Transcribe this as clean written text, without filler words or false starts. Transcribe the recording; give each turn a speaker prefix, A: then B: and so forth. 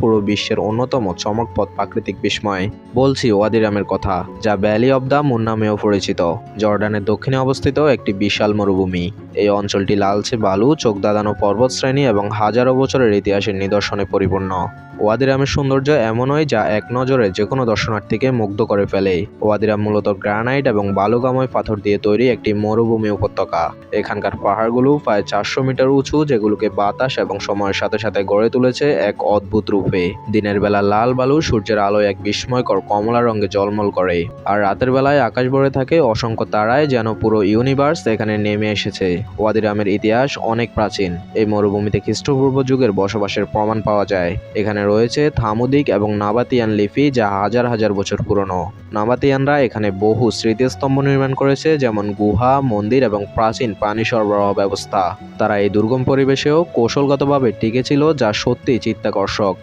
A: পুরো বিশ্বের অন্যতম চমকপ্রদ প্রাকৃতিক বিস্ময়। বলছি ওয়াদি রামের কথা, যা ভ্যালি অব দ্য মুন নামেও পরিচিত। জর্ডানের দক্ষিণে অবস্থিত একটি বিশাল মরুভূমি। এই অঞ্চলটি লালচে বালু, চোখ ধাঁধানো পর্বতশ্রেণী এবং হাজারো বছরের ইতিহাসের নিদর্শনে পরিপূর্ণ। ওয়াদি রামের সৌন্দর্য এমনই যা এক নজরে যে কোনো দর্শনার্থীকে মুগ্ধ করে ফেলে। ওয়াদি রাম মূলত গ্রানাইট এবং বালুকাময় পাথর দিয়ে তৈরি একটি মরুভূমি উপত্যকা। এখানকার পাহাড়গুলো প্রায় 400 মিটার উঁচু, যেগুলোকে বাতাস এবং সময়ের সাথে সাথে গড়ে তুলেছে এক অদ্ভুত রূপে। দিনের বেলা লাল বালু সূর্যের আলোয় এক বিস্ময়কর কমলা রঙে ঝলমল করে, আর রাতের বেলায় আকাশ ভরে থাকে অসংখ্য তারায়, যেন পুরো ইউনিভার্স এখানে নেমে এসেছে। ওয়াদি রামের ইতিহাস অনেক প্রাচীন। এই মরুভূমিতে খ্রিস্টপূর্ব যুগের বসবাসের প্রমাণ পাওয়া যায়। এখানে রয়েছে থামুদিক এবং নাবাতিয়ান লিপি, যা হাজার হাজার বছর পুরনো। নাবাতিয়ানরা এখানে বহু স্মৃতিস্তম্ভ নির্মাণ করেছে, যেমন গুহা, মন্দির এবং প্রাচীন পানি সরবরাহ ব্যবস্থা। তারা এই দুর্গম পরিবেশেও কৌশলগতভাবে টিকে ছিল, যা সত্যি চিত্তাকর্ষক।